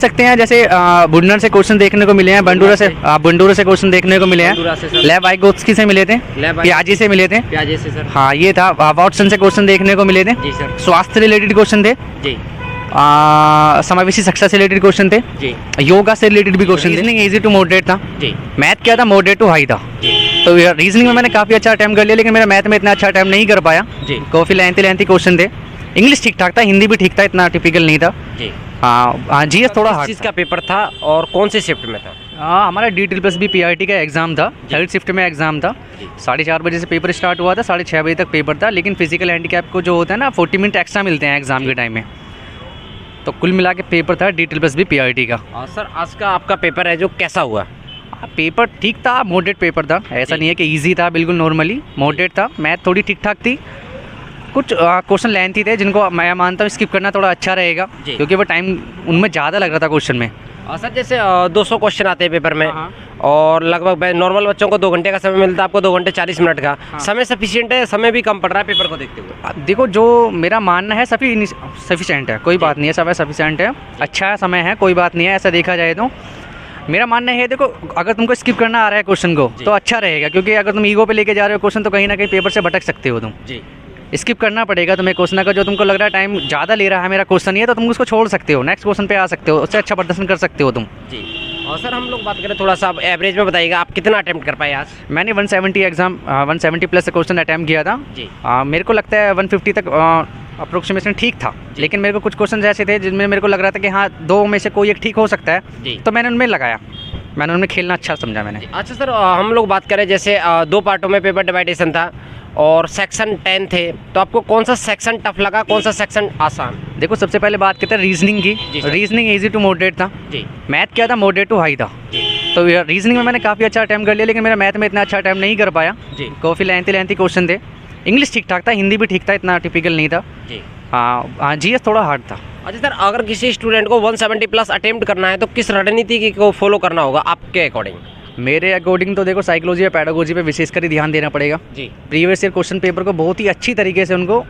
सकते हैं जैसे बुन्नर से क्वेश्चन देखने को मिले हैं, बंडूरा से क्वेश्चन देखने को मिले हैं, लेव वाइगोत्स्की से मिले थे, पियाजी से मिले थे, पियाजे से सर। हाँ ये था। वाटसन से क्वेश्चन देखने को मिले थे जी सर। स्वास्थ्य रिलेटेड क्वेश्चन थे जी। समावेशी शिक्षा से रिलेटेड क्वेश्चन थे जी। योगा से रिलेटेड भी क्वेश्चन थे। रीजनिंग इजी टू मॉडरेट था जी। मैथ क्या था, मॉडरेट टू हाई था। जी। तो रीजनिंग में मैंने काफ़ी अच्छा अटैम्प्ट कर लिया, लेकिन मेरा मैथ में इतना अच्छा अटैम्प्ट नहीं कर पाया जी। काफ़ी लेंथी क्वेश्चन थे। इंग्लिश ठीक ठाक था, हिंदी भी ठीक था, इतना टिपिकल नहीं था। जी। हाँ जीएस थोड़ा हार्ड चीज़ का पेपर था और कौन से शिफ्ट में था? हमारा D++ PRT का एग्ज़ाम था, थर्ड शिफ्ट में एग्ज़ाम था। 4:30 बजे से पेपर स्टार्ट हुआ था, 6:30 बजे तक पेपर था। लेकिन फिजिकल हैंडीकैप को जो होता है ना 40 मिनट एक्स्ट्रा मिलते हैं एग्ज़ाम के टाइम में। तो कुल मिला के पेपर था D++ PRT का। सर आज का आपका पेपर है जो कैसा हुआ? पेपर ठीक था, मॉडरेट पेपर था, ऐसा नहीं है कि इजी था, बिल्कुल नॉर्मली मॉडरेट था। मैथ थोड़ी ठीक ठाक थी, कुछ क्वेश्चन लेंथी थे जिनको मैं मानता हूँ स्किप करना थोड़ा अच्छा रहेगा, क्योंकि वो टाइम उनमें ज़्यादा लग रहा था क्वेश्चन में। सर जैसे 200 क्वेश्चन आते हैं पेपर में और लगभग नॉर्मल बच्चों को 2 घंटे का समय मिलता है, आपको 2 घंटे 40 मिनट का समय सफिशिएंट है, समय भी कम पड़ रहा है पेपर को देखते हुए? देखो जो मेरा मानना है सफिशिएंट है, कोई बात नहीं है, समय सफिशिएंट है, अच्छा समय है, कोई बात नहीं है। ऐसा देखा जाए तो मेरा मानना है, देखो अगर तुमको स्किप करना आ रहा है क्वेश्चन को तो अच्छा रहेगा, क्योंकि अगर तुम ईगो पे लेके जा रहे हो क्वेश्चन तो कहीं ना कहीं पेपर से भटक सकते हो तुम। जी। स्किप करना पड़ेगा तुम्हें क्वेश्चन, अगर जो तुमको लग रहा है टाइम ज़्यादा ले रहा है मेरा क्वेश्चन ये, तो तुम उसको छोड़ सकते हो, नेक्स्ट क्वेश्चन पे आ सकते हो, उससे अच्छा प्रदर्शन कर सकते हो तुम। जी। और सर हम लोग बात करें थोड़ा सा एवरेज में बताइएगा, आप कितना अटेम्प्ट कर पाए आज? मैंने 170 प्लस क्वेश्चन अटैम्प्ट किया था जी। मेरे को लगता है 150 तक अप्रोक्सीमेशन ठीक था, लेकिन मेरे को कुछ क्वेश्चन ऐसे थे जिनमें मेरे को लग रहा था कि हाँ 2 में से कोई एक ठीक हो सकता है, तो मैंने उनमें लगाया, मैंने उनमें खेलना अच्छा समझा मैंने। अच्छा सर हम लोग बात करें जैसे 2 पार्टों में पेपर डिवाइडेशन था और सेक्शन 10 थे, तो आपको कौन सा सेक्शन टफ लगा, कौन सा सेक्शन आसान? देखो सबसे पहले बात करते हैं रीजनिंग की। रीजनिंग इजी टू मॉडरेट था जी। मैथ क्या था, मॉडरेट टू हाई था। तो रीजनिंग में मैंने काफ़ी अच्छा अटैम्प्ट कर लिया, लेकिन मेरा मैथ में इतना अच्छा अटैम्प्ट नहीं कर पाया जी। काफ़ी लेंथी क्वेश्चन थे। इंग्लिश ठीक ठाक था, हिंदी भी ठीक था, इतना टिपिकल नहीं था जी। हाँ जीएस थोड़ा हार्ड था। अच्छा सर अगर किसी स्टूडेंट को 170 प्लस अटेम्प्ट करना है तो किस रणनीति को फॉलो करना होगा आपके अकॉर्डिंग? मेरे अकॉर्डिंग तो देखो साइकोलॉजी या पैडागोजी पे विशेषकर ही ध्यान देना पड़ेगा जी। प्रीवियस ईयर क्वेश्चन पेपर को बहुत ही अच्छी तरीके से उनको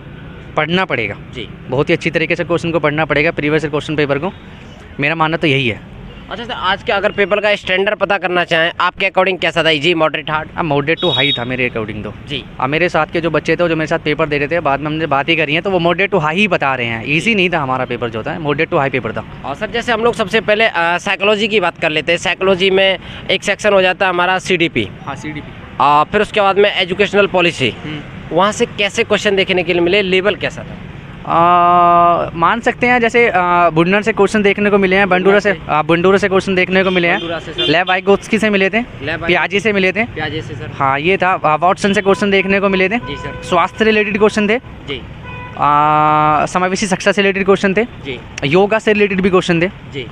पढ़ना पड़ेगा जी। बहुत ही अच्छी तरीके से क्वेश्चन को पढ़ना पड़ेगा प्रीवियस ईयर क्वेश्चन पेपर को, मेरा मानना तो यही है। अच्छा सर आज के अगर पेपर का स्टैंडर्ड पता करना चाहें आपके अकॉर्डिंग कैसा था, easy moderate hard? Moderate to high था मेरे अकॉर्डिंग तो जी। मेरे साथ के जो बच्चे थे जो मेरे साथ पेपर दे रहे थे, बाद में हमने बात ही करी है, तो वो मॉडरेट टू हाई ही बता रहे हैं, ईजी नहीं था हमारा पेपर जो था, मॉडरेट टू हाई पेपर था। और सर जैसे हम लोग सबसे पहले साइकोलॉजी की बात कर लेते हैं, साइकोलॉजी में एक सेक्शन हो जाता है हमारा CDP। हाँ CDP। फिर उसके बाद में एजुकेशनल पॉलिसी, वहाँ से कैसे क्वेश्चन देखने के लिए मिले, लेवल कैसा था? मान सकते हैं जैसे बुन्नर से क्वेश्चन देखने को मिले हैं, बंडूरा से क्वेश्चन देखने को मिले हैं, लेव वाइगोत्स्की से मिले थे, पियाजी से मिले थे, पियाजे से सर। हाँ ये था। वाटसन से क्वेश्चन देखने को मिले थे जी सर। स्वास्थ्य रिलेटेड क्वेश्चन थे जी। समावेशी शिक्षा से रिलेटेड क्वेश्चन थे जी। योगा से रिलेटेड भी क्वेश्चन थे। जी।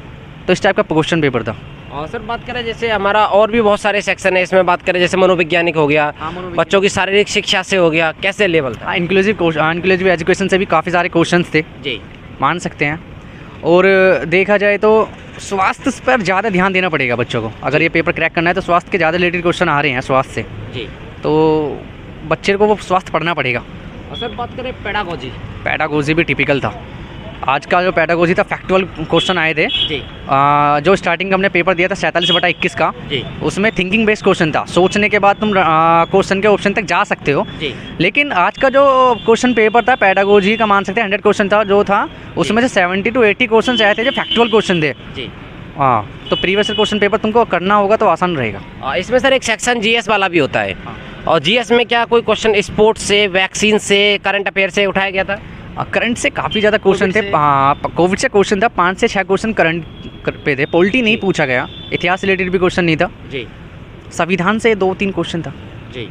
तो इस टाइप का क्वेश्चन पेपर था। और सर बात करें जैसे हमारा और भी बहुत सारे सेक्शन है, इसमें बात करें जैसे मनोवैज्ञानिक हो गया, बच्चों की शारीरिक शिक्षा से हो गया, कैसे लेवल था? इंक्लूसिव एजुकेशन से भी काफ़ी सारे क्वेश्चंस थे जी, मान सकते हैं। और देखा जाए तो स्वास्थ्य पर ज़्यादा ध्यान देना पड़ेगा बच्चों को, अगर ये पेपर क्रैक करना है तो स्वास्थ्य के ज़्यादा रिलेटेड क्वेश्चन आ रहे हैं स्वास्थ्य से जी, तो बच्चे को वो स्वास्थ्य पढ़ना पड़ेगा। और सर बात करें पैडागोजी भी टिपिकल था। आज का जो पैडागोजी था फैक्चुअल क्वेश्चन आए थे जी। जो स्टार्टिंग हमने पेपर दिया था 47/21 का जी। उसमें थिंकिंग बेस्ड क्वेश्चन था, सोचने के बाद तुम क्वेश्चन के ऑप्शन तक जा सकते हो जी। लेकिन आज का जो क्वेश्चन पेपर था पैडागोजी का मान सकते हैं 100 क्वेश्चन था जो था, उसमें से 70 to 80 क्वेश्चन आए थे जो फैक्चुअल क्वेश्चन थे जी। हाँ, तो प्रीवियस क्वेश्चन पेपर तुमको करना होगा तो आसान रहेगा। इसमें सर एक सेक्शन GS वाला भी होता है। हाँ। और GS में क्या कोई क्वेश्चन स्पोर्ट्स से, वैक्सीन से, करंट अफेयर से उठाया गया था? करंट से काफ़ी ज़्यादा क्वेश्चन थे। कोविड से क्वेश्चन था, 5 से 6 क्वेश्चन करंट पे थे। पॉलिटी नहीं पूछा गया, इतिहास रिलेटेड भी क्वेश्चन नहीं था जी। संविधान से 2-3 क्वेश्चन था जी।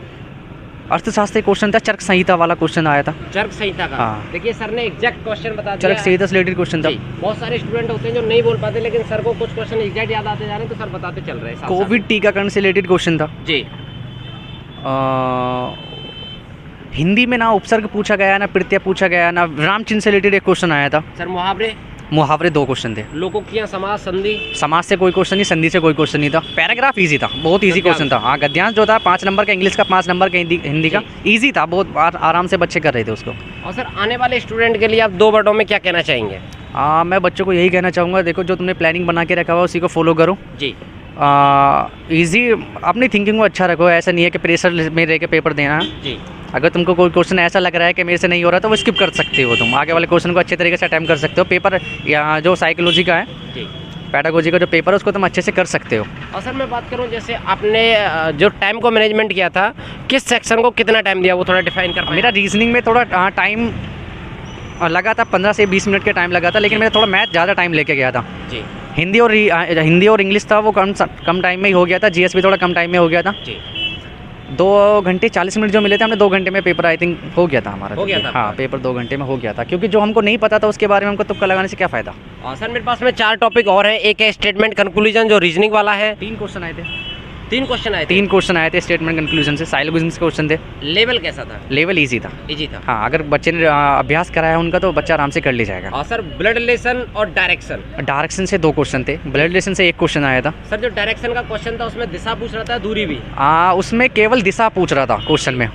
अर्थशास्त्र क्वेश्चन था, चरक संहिता वाला क्वेश्चन आया था। चरक संहिता का? हाँ। देखिए सर ने एग्जैक्ट क्वेश्चन बता दिया। चरक संहिता से रिलेटेड क्वेश्चन था। बहुत सारे स्टूडेंट होते हैं जो नहीं बोल पाते, लेकिन सर को कुछ क्वेश्चन एग्जैक्ट याद आते जा रहे हैं तो सर बताते चल रहे हैं। कोविड टीकाकरण से रिलेटेड क्वेश्चन था जी। हिंदी में ना उपसर्ग पूछा गया, ना प्रत्यय पूछा गया, ना रामचिन्ह से रिलेटेड एक क्वेश्चन आया था। सर मुहावरे 2 क्वेश्चन थे। लोकोक्तियां, समास, संधि? समास से कोई क्वेश्चन नहीं, संधि से कोई क्वेश्चन नहीं था। पैराग्राफ इजी था, बहुत इजी क्वेश्चन था। हाँ, गद्यांश जो था 5 नंबर का, इंग्लिश का 5 नंबर का, हिंदी का इजी था, बहुत आराम से बच्चे कर रहे थे उसको। और सर आने वाले स्टूडेंट के लिए आप 2 वर्डों में क्या कहना चाहेंगे? मैं बच्चों को यही कहना चाहूँगा, देखो जो तुमने प्लानिंग बना के रखा हुआ उसी को फॉलो करो जी। इजी अपनी थिंकिंग को अच्छा रखो, ऐसा नहीं है कि प्रेशर में रह के पेपर देना है जी। अगर तुमको कोई क्वेश्चन ऐसा लग रहा है कि मेरे से नहीं हो रहा तो वो स्किप कर सकते हो, तुम आगे वाले क्वेश्चन को अच्छे तरीके से अटेम्प्ट कर सकते हो। पेपर या जो साइकोलॉजी का है जी, पैडागोजी का जो पेपर है उसको तुम अच्छे से कर सकते हो। और सर मैं बात करूं जैसे आपने जो टाइम को मैनेजमेंट किया था, किस सेक्शन को कितना टाइम दिया वो थोड़ा डिफाइन कर पाएं? मेरा रीजनिंग में थोड़ा टाइम लगा था, 15 से 20 मिनट का टाइम लगा था, लेकिन मेरा थोड़ा मैथ ज़्यादा टाइम लेके गया था। जी हिंदी और इंग्लिश था वो कम टाइम में ही हो गया था। जीएस भी थोड़ा कम टाइम में हो गया था। जी। 2 घंटे 40 मिनट जो मिले थे हमने, 2 घंटे में पेपर आई थिंक हो गया था हमारा। हो गया था हाँ, पेपर 2 घंटे में हो गया था, क्योंकि जो हमको नहीं पता था उसके बारे में हमको तुक्का लगाने से क्या फ़ायदा। सर मेरे पास में 4 टॉपिक और हैं। एक है स्टेटमेंट कंक्लूजन जो रीजनिंग वाला है। 3 क्वेश्चन आए थे। 3 क्वेश्चन आए थे। 3 क्वेश्चन आए थे स्टेटमेंट कंक्लूजन से। साइलोगिज्म के क्वेश्चन थे। लेवल कैसा था? लेवल ईजी था। इजी था। हाँ, अगर बच्चे ने अभ्यास कराया उनका तो बच्चा आराम से कर ले जाएगा। और सर ब्लड रिलेशन और डायरेक्शन। डायरेक्शन से 2 क्वेश्चन थे, ब्लड रिलेशन से 1 क्वेश्चन आया था। सर जो डायरेक्शन का क्वेश्चन था उसमें दिशा पूछ रहा था, दूरी भी? उसमें केवल दिशा पूछ रहा था क्वेश्चन में।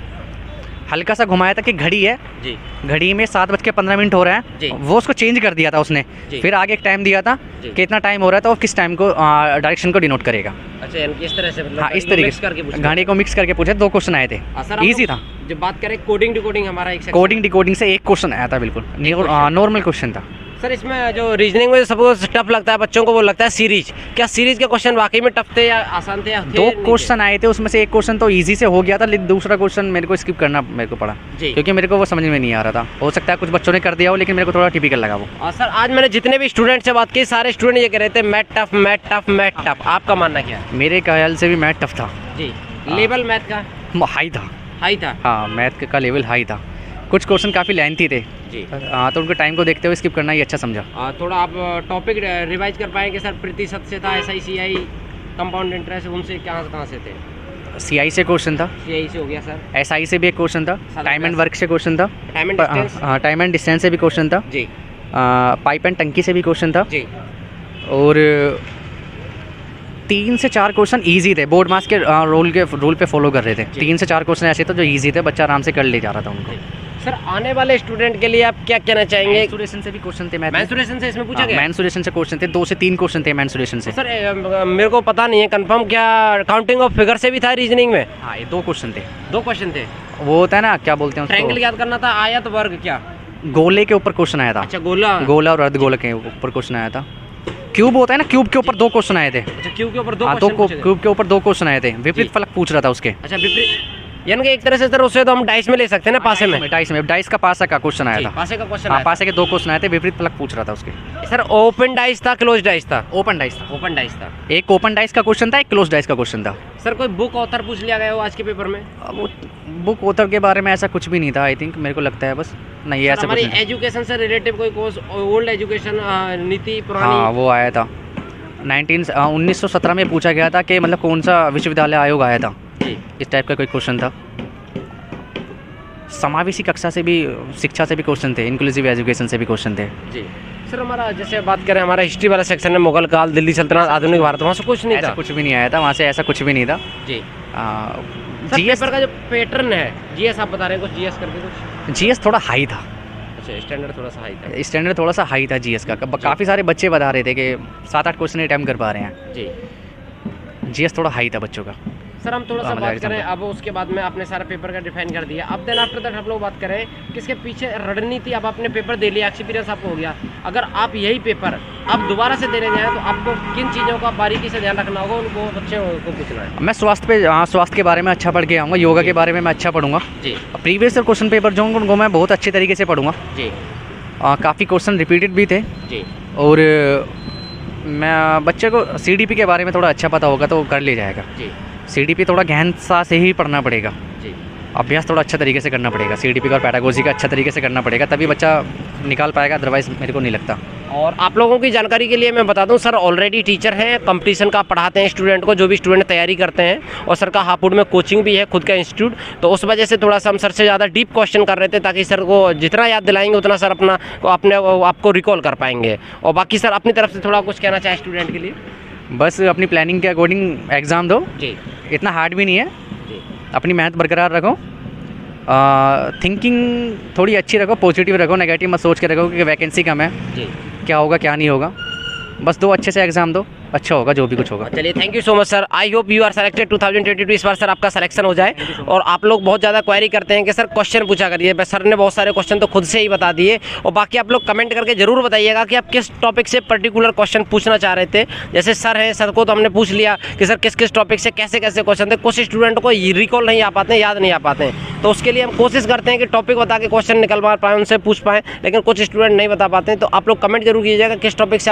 हल्का सा घुमाया था कि घड़ी है जी, घड़ी में 7:15 हो रहा जी। है, वो उसको चेंज कर दिया था उसने। जी। फिर आगे एक टाइम दिया था जी। कि इतना टाइम हो रहा था और किस टाइम को डायरेक्शन को डिनोट करेगा। अच्छा, यानी कि इस तरह से मतलब हाँ, इस तरीके से गाड़ी को मिक्स करके पूछे। 2 क्वेश्चन आए थे, इजी था। जब बात करें कोडिंग डिकोडिंग, हमारा एक section- कोडिंग डिकोडिंग से 1 क्वेश्चन आया था, बिल्कुल नॉर्मल क्वेश्चन था। सर इसमें जो रीजनिंग में सबको टफ लगता है बच्चों को, वो लगता है सीरीज। क्या सीरीज के क्वेश्चन वाकई में टफ थे या आसान थे? 2 क्वेश्चन आए थे, उसमें से 1 क्वेश्चन तो इजी से हो गया था, लेकिन दूसरा क्वेश्चन मेरे को स्किप करना पड़ा, क्योंकि मेरे को वो समझ में नहीं आ रहा था। हो सकता है कुछ बच्चों ने कर दिया हो, लेकिन मेरे को थोड़ा टिपिकल लगा वो। और सर आज मैंने जितने भी स्टूडेंट से बात की, सारे स्टूडेंट ये कह रहे थे math tough, math tough, math tough. आपका मानना क्या है? मेरे ख्याल से भी मैथ टफ था जी। लेवल मैथ का हाई था। हाई था? हाँ, मैथ का लेवल हाई था। कुछ क्वेश्चन काफ़ी लेंथी थे जी। हाँ, तो उनके टाइम को देखते हुए स्किप करना ही अच्छा समझा। थोड़ा आप टॉपिक रिवाइज कर पाएंगे सर? प्रतिशत से था, SI कंपाउंड इंटरेस्ट, उनसे कहाँ से थे? CI से क्वेश्चन था, CI से हो गया सर। SI से भी एक क्वेश्चन था, टाइम एंड वर्क से क्वेश्चन था, टाइम एंड डिस्टेंस? हाँ, टाइम एंड डिस्टेंस से भी क्वेश्चन था जी। पाइप एंड टंकी से भी क्वेश्चन था जी। और 3 से 4 क्वेश्चन इजी थे। बोर्ड मास के रूल पे फॉलो कर रहे थे। 3 से 4 क्वेश्चन ऐसे थे जो इजी थे, बच्चा आराम से कर ले जा रहा था उनको। सर आने वाले स्टूडेंट के लिए आप क्या कहना चाहेंगे? मेंसुरेशन से भी क्वेश्चन थे, मेंसुरेशन से इसमें पूछा गया? मेंसुरेशन से क्वेश्चन थे, 2 से 3 क्वेश्चन थे मेंसुरेशन से। सर मेरे को पता नहीं है कंफर्म, क्या काउंटिंग ऑफ फिगर से भी था रीजनिंग में? हाँ, ये 2 क्वेश्चन थे। 2 क्वेश्चन थे। वो होता है ना, क्या बोलते हैं ट्रायंगल उसको, याद करना था, आयत वर्ग, क्या? गोले के ऊपर क्वेश्चन आया था। अच्छा, गोला। गोला और अर्धगोला के ऊपर क्वेश्चन आया था। क्यूब होता है ना, क्यूब के ऊपर 2 क्वेश्चन आए थे। अच्छा, क्यूब के ऊपर 2 हाँ, क्वेश्चन पूछे थे। क्यूब के ऊपर 2 क्वेश्चन आए थे। विपरीत फलक पूछ रहा था उसके। अच्छा, विपरीत, यानी कि एक तरह से सर उससे तो हम डाइस में ले सकते हैं ना, पासे में? डाइस का पासा का क्वेश्चन आया था। पासे का क्वेश्चन हाँ, आया पासे के 2 क्वेश्चन आए थे, विपरीत फलक पूछ रहा था उसके। था। सर ओपन डाइस था, क्लोज डाइस था? ओपन डाइस था। ओपन डाइस था। एक ओपन डाइस का क्वेश्चन था, एक क्लोज डाइस का क्वेश्चन था। सर कोई बुक ऑथर पूछ लिया गया हो आज के पेपर में? वो बुक ऑथर के बारे में ऐसा कुछ भी नहीं था, आई थिंक, मेरे को लगता है बस नहीं ऐसा हमारी कुछ नहीं। एजुकेशन से रिलेटिव कोई कोर्स, ओल्ड एजुकेशन नीति पुरानी? हाँ, वो आया था 1917 में पूछा गया था कि मतलब कौन सा विश्वविद्यालय आयोग आया था, जी। इस टाइप का कोई क्वेश्चन था। समावेशी कक्षा से भी, शिक्षा से भी क्वेश्चन थे, इंक्लूसिव एजुकेशन से भी क्वेश्चन थे। जी। सर हमारा जैसे बात करें, हमारा हिस्ट्री वाला सेक्शन है, मुगल काल, दिल्ली सल्तनत, आधुनिक भारत, वहाँ से कुछ नहीं ऐसा था? कुछ भी नहीं आया था वहाँ से, ऐसा कुछ भी नहीं था जी। सर जीएस पेपर का जो पैटर्न है, जीएस आप बता रहे हैं कुछ, जीएस करके कुछ? जीएस थोड़ा हाई था। अच्छा, स्टैंडर्ड थोड़ा सा हाई था। स्टैंडर्ड थोड़ा सा हाई था जीएस का। काफ़ी सारे बच्चे बता रहे थे कि 7-8 क्वेश्चन अटैम्प्ट कर पा रहे हैं। जी। जीएस थोड़ा हाई था बच्चों का। सर हम थोड़ा सा बात करें अब, उसके बाद में आपने सारा पेपर का डिफाइन कर दिया। अब देन आफ्टर दैट हम लोग बात करें किसके पीछे रणनीति। अब आपने पेपर दे लिया, एक्सपीरियंस आपको हो गया, अगर आप यही पेपर आप दोबारा से देने जाएँ तो आपको किन चीज़ों का बारीकी से ध्यान रखना होगा, उनको बच्चों को पूछना है? मैं स्वास्थ्य के बारे में अच्छा पढ़ के आऊँगा, योगा के बारे में मैं अच्छा पढ़ूँगा जी। प्रीवियस क्वेश्चन पेपर जो उनको मैं बहुत अच्छे तरीके से पढ़ूँगा जी। काफ़ी क्वेश्चन रिपीटेड भी थे जी। और मैं बच्चे को CDP के बारे में थोड़ा अच्छा पता होगा तो वो कर ले जाएगा। जी। CDP थोड़ा गहन सा से ही पढ़ना पड़ेगा, जी। अभ्यास थोड़ा अच्छा तरीके से करना पड़ेगा, CDP का और पैडागोजी का अच्छा तरीके से करना पड़ेगा, तभी बच्चा निकाल पाएगा, अदरवाइज़ मेरे को नहीं लगता। और आप लोगों की जानकारी के लिए मैं बता दूं, सर ऑलरेडी टीचर हैं, कंपटीशन का पढ़ाते हैं स्टूडेंट को, जो भी स्टूडेंट तैयारी करते हैं, और सर का हापुड़ में कोचिंग भी है, खुद का इंस्टीट्यूट। तो उस वजह से थोड़ा सा हम सर से ज़्यादा डीप क्वेश्चन कर रहे थे, ताकि सर को जितना याद दिलाएंगे उतना सर अपने आपको रिकॉल कर पाएंगे। और बाकी सर अपनी तरफ से थोड़ा कुछ कहना चाहे स्टूडेंट के लिए? बस अपनी प्लानिंग के अकॉर्डिंग एग्ज़ाम दो जी। इतना हार्ड भी नहीं है जी। अपनी मेहनत बरकरार रखो, थिंकिंग थोड़ी अच्छी रखो, पॉजिटिव रखो, नेगेटिव मत सोच के रखो कि वैकेंसी कम है। जी। क्या होगा क्या नहीं होगा, बस दो अच्छे से एग्ज़ाम दो, अच्छा होगा जो भी कुछ होगा। चलिए thank you so much sir, I hope you are selected 2022 इस बार सर आपका सिलेक्शन हो जाए। और आप लोग बहुत ज़्यादा क्वेरी करते हैं कि सर क्वेश्चन पूछा करिए, सर ने बहुत सारे क्वेश्चन तो खुद से ही बता दिए, और बाकी आप लोग कमेंट करके जरूर बताइएगा कि आप किस टॉपिक से पर्टिकुलर क्वेश्चन पूछना चाह रहे थे। जैसे सर हैं, सर को तो हमने पूछ लिया कि सर किस किस टॉपिक से कैसे कैसे क्वेश्चन थे, कुछ स्टूडेंट को रिकॉल नहीं आ पाते हैं, याद नहीं आ पाते हैं, तो उसके लिए हम कोशिश करते हैं कि टॉपिक बता के क्वेश्चन निकलवा पाएँ, उनसे पूछ पाएँ, लेकिन कुछ स्टूडेंट नहीं बता पाते हैं। तो आप लोग कमेंट जरूर कीजिएगा किस टॉपिक से आप